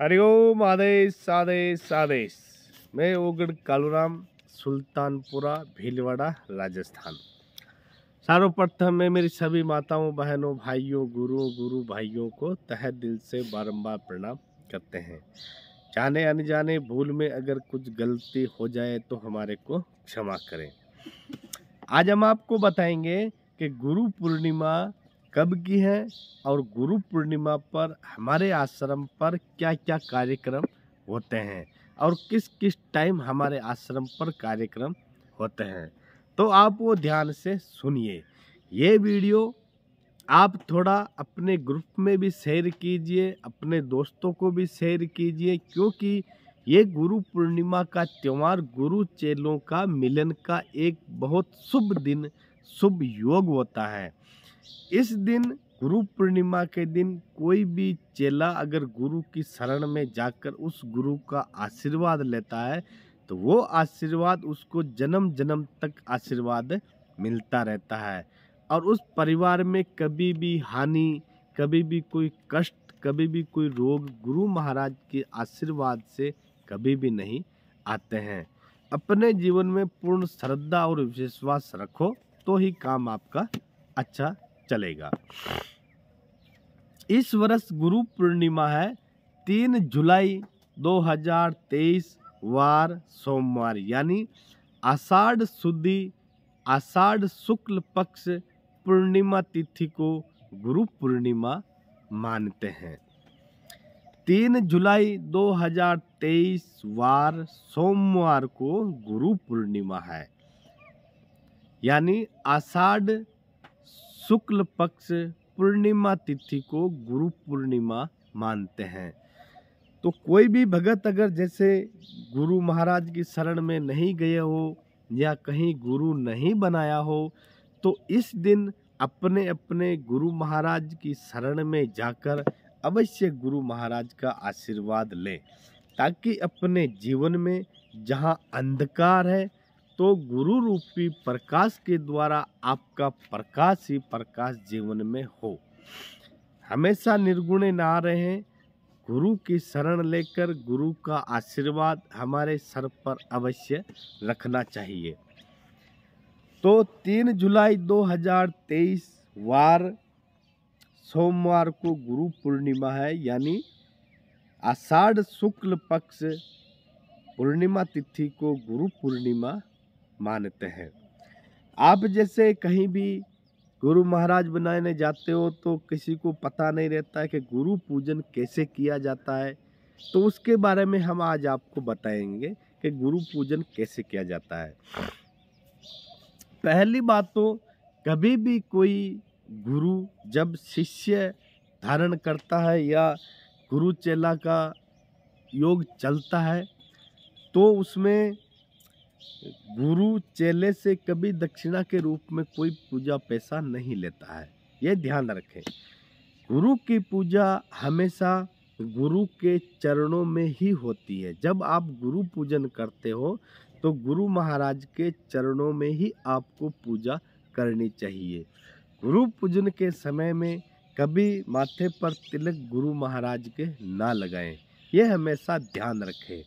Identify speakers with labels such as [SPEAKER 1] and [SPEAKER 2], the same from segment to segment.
[SPEAKER 1] हरिओम आदेश आदेश आदेश। मैं ओगड़ कालूराम, सुल्तानपुरा भीलवाड़ा, राजस्थान। सर्वप्रथम मैं मेरी सभी माताओं, बहनों, भाइयों, गुरु भाइयों को तहे दिल से बारंबार प्रणाम करते हैं। जाने अनजाने भूल में अगर कुछ गलती हो जाए तो हमारे को क्षमा करें। आज हम आपको बताएंगे कि गुरु पूर्णिमा कब की है और गुरु पूर्णिमा पर हमारे आश्रम पर क्या क्या कार्यक्रम होते हैं और किस किस टाइम हमारे आश्रम पर कार्यक्रम होते हैं। तो आप वो ध्यान से सुनिए। ये वीडियो आप थोड़ा अपने ग्रुप में भी शेयर कीजिए, अपने दोस्तों को भी शेयर कीजिए, क्योंकि ये गुरु पूर्णिमा का त्यौहार गुरु चेलों का मिलन का एक बहुत शुभ दिन, शुभ योग होता है। इस दिन गुरु पूर्णिमा के दिन कोई भी चेला अगर गुरु की शरण में जाकर उस गुरु का आशीर्वाद लेता है तो वो आशीर्वाद उसको जन्म जन्म तक आशीर्वाद मिलता रहता है और उस परिवार में कभी भी हानि, कभी भी कोई कष्ट, कभी भी कोई रोग गुरु महाराज के आशीर्वाद से कभी भी नहीं आते हैं। अपने जीवन में पूर्ण श्रद्धा और विश्वास रखो तो ही काम आपका अच्छा चलेगा। इस वर्ष गुरु पूर्णिमा है 3 जुलाई 2023 वार सोमवार, यानी आषाढ़ शुक्ल पक्ष पूर्णिमा तिथि को गुरु पूर्णिमा मानते हैं। 3 जुलाई 2023 वार सोमवार को गुरु पूर्णिमा है, यानी आषाढ़ शुक्ल पक्ष पूर्णिमा तिथि को गुरु पूर्णिमा मानते हैं। तो कोई भी भगत अगर जैसे गुरु महाराज की शरण में नहीं गए हो या कहीं गुरु नहीं बनाया हो तो इस दिन अपने अपने गुरु महाराज की शरण में जाकर अवश्य गुरु महाराज का आशीर्वाद लें, ताकि अपने जीवन में जहां अंधकार है तो गुरु रूपी प्रकाश के द्वारा आपका प्रकाश ही प्रकाश जीवन में हो। हमेशा निर्गुणे ना रहें, गुरु की शरण लेकर गुरु का आशीर्वाद हमारे सर पर अवश्य रखना चाहिए। तो 3 जुलाई 2023 वार सोमवार को गुरु पूर्णिमा है, यानी आषाढ़ शुक्ल पक्ष पूर्णिमा तिथि को गुरु पूर्णिमा मानते हैं। आप जैसे कहीं भी गुरु महाराज बनाने जाते हो तो किसी को पता नहीं रहता है कि गुरु पूजन कैसे किया जाता है, तो उसके बारे में हम आज आपको बताएंगे कि गुरु पूजन कैसे किया जाता है। पहली बात तो कभी भी कोई गुरु जब शिष्य धारण करता है या गुरु चेला का योग चलता है तो उसमें गुरु चेले से कभी दक्षिणा के रूप में कोई पूजा पैसा नहीं लेता है। यह ध्यान रखें। गुरु की पूजा हमेशा गुरु के चरणों में ही होती है। जब आप गुरु पूजन करते हो तो गुरु महाराज के चरणों में ही आपको पूजा करनी चाहिए। गुरु पूजन के समय में कभी माथे पर तिलक गुरु महाराज के ना लगाएं, यह हमेशा ध्यान रखें।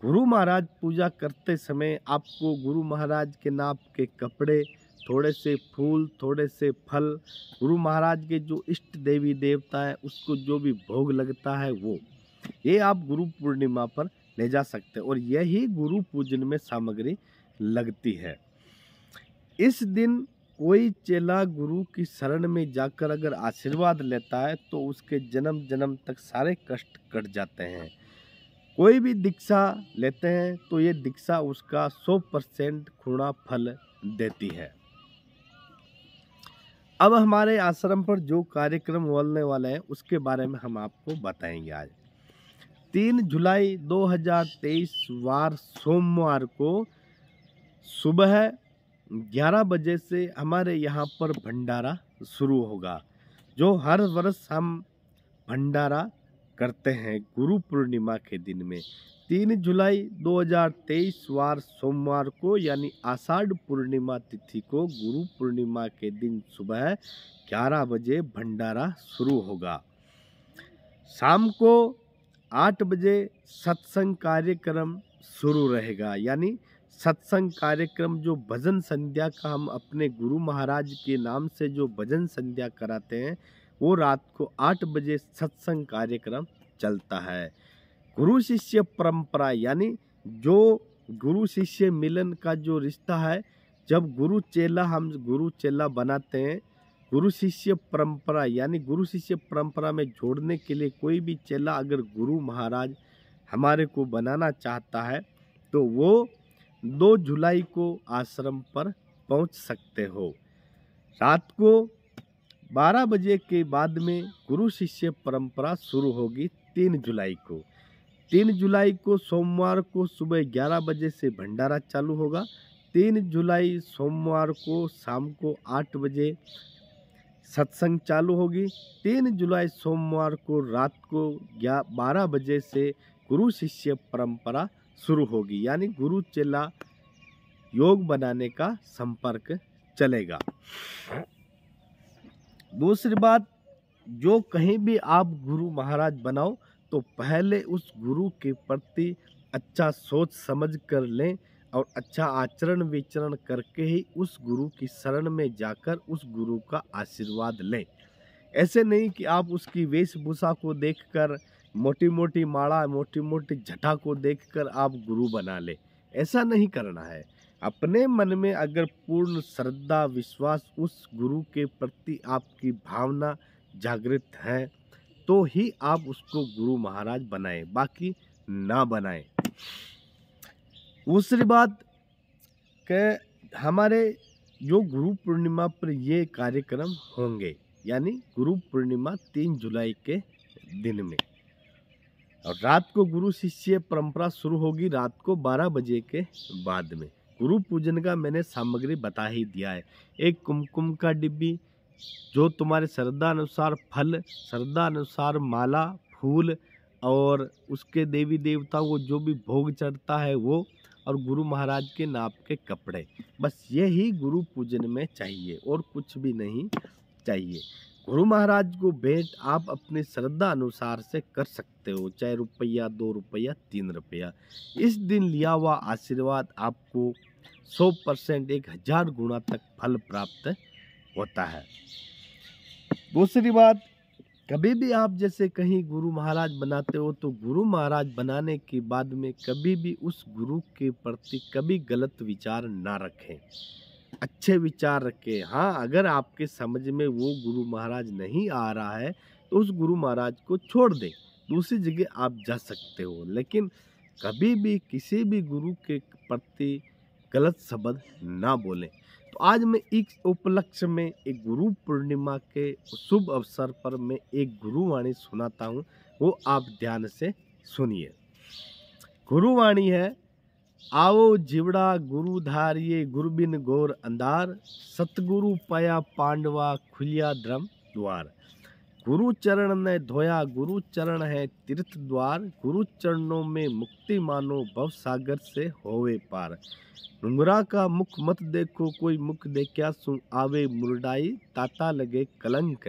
[SPEAKER 1] गुरु महाराज पूजा करते समय आपको गुरु महाराज के नाप के कपड़े, थोड़े से फूल, थोड़े से फल, गुरु महाराज के जो इष्ट देवी देवता है उसको जो भी भोग लगता है ये आप गुरु पूर्णिमा पर ले जा सकते हैं और यही गुरु पूजन में सामग्री लगती है। इस दिन कोई चेला गुरु की शरण में जाकर अगर आशीर्वाद लेता है तो उसके जन्म जन्म तक सारे कष्ट कट जाते हैं। कोई भी दीक्षा लेते हैं तो ये दीक्षा उसका 100% खुणा फल देती है। अब हमारे आश्रम पर जो कार्यक्रम होने वाले हैं उसके बारे में हम आपको बताएंगे। आज 3 जुलाई 2023 वार सोमवार को सुबह 11 बजे से हमारे यहाँ पर भंडारा शुरू होगा। जो हर वर्ष हम भंडारा करते हैं गुरु पूर्णिमा के दिन में। 3 जुलाई 2023 वार सोमवार को यानी आषाढ़ पूर्णिमा तिथि को गुरु पूर्णिमा के दिन सुबह 11 बजे भंडारा शुरू होगा। शाम को 8 बजे सत्संग कार्यक्रम शुरू रहेगा। यानी सत्संग कार्यक्रम जो भजन संध्या का हम अपने गुरु महाराज के नाम से जो भजन संध्या कराते हैं वो रात को 8 बजे सत्संग कार्यक्रम चलता है। गुरु शिष्य परंपरा यानी जो गुरु शिष्य मिलन का जो रिश्ता है, जब गुरु चेला बनाते हैं, गुरु शिष्य परंपरा यानी गुरु शिष्य परंपरा में जोड़ने के लिए कोई भी चेला अगर गुरु महाराज हमारे को बनाना चाहता है तो वो 2 जुलाई को आश्रम पर पहुंच सकते हो। रात को 12 बजे के बाद में गुरु शिष्य परंपरा शुरू होगी। 3 जुलाई को 3 जुलाई को सोमवार को सुबह 11 बजे से भंडारा चालू होगा। 3 जुलाई सोमवार को शाम को 8 बजे सत्संग चालू होगी। 3 जुलाई सोमवार को रात को 12 बजे से गुरु शिष्य परंपरा शुरू होगी। यानी गुरु चेला योग बनाने का संपर्क चलेगा। दूसरी बात, जो कहीं भी आप गुरु महाराज बनाओ तो पहले उस गुरु के प्रति अच्छा सोच समझ कर लें और अच्छा आचरण विचरण करके ही उस गुरु की शरण में जाकर उस गुरु का आशीर्वाद लें। ऐसे नहीं कि आप उसकी वेशभूषा को देखकर, मोटी मोटी माला, मोटी मोटी जटा को देखकर आप गुरु बना ले। ऐसा नहीं करना है। अपने मन में अगर पूर्ण श्रद्धा विश्वास उस गुरु के प्रति आपकी भावना जागृत है तो ही आप उसको गुरु महाराज बनाएं, बाकी ना बनाएं। दूसरी बात कि हमारे जो गुरु पूर्णिमा पर ये कार्यक्रम होंगे, यानी गुरु पूर्णिमा 3 जुलाई के दिन में, और रात को गुरु शिष्य परंपरा शुरू होगी रात को 12 बजे के बाद में। गुरु पूजन का मैंने सामग्री बता ही दिया है। एक कुमकुम का डिब्बी, जो तुम्हारे श्रद्धा अनुसार फल, श्रद्धा अनुसार माला, फूल और उसके देवी देवताओं को जो भी भोग चढ़ता है वो, और गुरु महाराज के नाप के कपड़े, बस यही गुरु पूजन में चाहिए और कुछ भी नहीं चाहिए। गुरु महाराज को भेंट आप अपनी श्रद्धा अनुसार से कर सकते हो, चाहे रुपया, 2 रुपया, 3 रुपया। इस दिन लिया हुआ आशीर्वाद आपको 100% 1000 गुना तक फल प्राप्त होता है। दूसरी बात, कभी भी आप जैसे कहीं गुरु महाराज बनाते हो तो गुरु महाराज बनाने के बाद में कभी भी उस गुरु के प्रति कभी गलत विचार ना रखें, अच्छे विचार रखें। हाँ, अगर आपके समझ में वो गुरु महाराज नहीं आ रहा है तो उस गुरु महाराज को छोड़ दें, दूसरी जगह आप जा सकते हो, लेकिन कभी भी किसी भी गुरु के प्रति गलत शब्द ना बोलें। तो आज मैं इस उपलक्ष्य में एक गुरु पूर्णिमा के शुभ अवसर पर मैं एक गुरुवाणी सुनाता हूँ, वो आप ध्यान से सुनिए। गुरुवाणी है, आओ जीवड़ा गुरु धारिये गुरबिन गौर अंधार, सतगुरु पाया पांडवा खुलिया धर्म द्वार। गुरु चरण ने धोया गुरु चरण है तीर्थ द्वार, गुरु चरणों में मुक्ति मानो भव सागर से होवे पार। डुंगरा का मुख मत देखो कोई मुख देखा सुन आवे मुरडाई, ताता लगे कलंक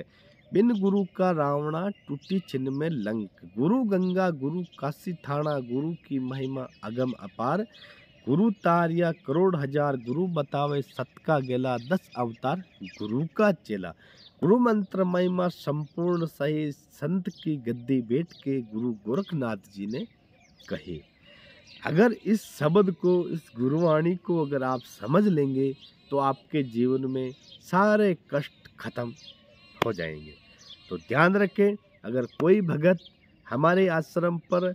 [SPEAKER 1] बिन गुरु का रावणा टूटी छिन्न में लंक। गुरु गंगा गुरु काशी थाना, गुरु की महिमा अगम अपार, गुरु तारिया करोड़ हजार, गुरु बतावे सतका गेला 10 अवतार गुरु का चेला। गुरु मंत्र महिमा संपूर्ण सही, संत की गद्दी बैठ के गुरु गोरखनाथ जी ने कही। अगर इस शब्द को, इस गुरुवाणी को अगर आप समझ लेंगे तो आपके जीवन में सारे कष्ट खत्म हो जाएंगे। तो ध्यान रखें, अगर कोई भगत हमारे आश्रम पर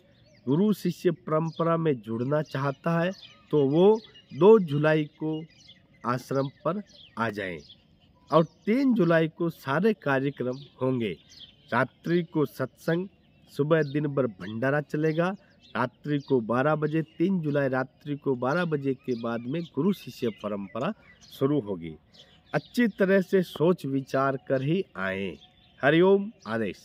[SPEAKER 1] गुरु शिष्य परंपरा में जुड़ना चाहता है तो वो 2 जुलाई को आश्रम पर आ जाएं। और 3 जुलाई को सारे कार्यक्रम होंगे। रात्रि को सत्संग, सुबह दिन भर भंडारा चलेगा। रात्रि को 12 बजे 3 जुलाई रात्रि को 12 बजे के बाद में गुरु शिष्य परंपरा शुरू होगी। अच्छी तरह से सोच विचार कर ही आए। हरिओम आदेश।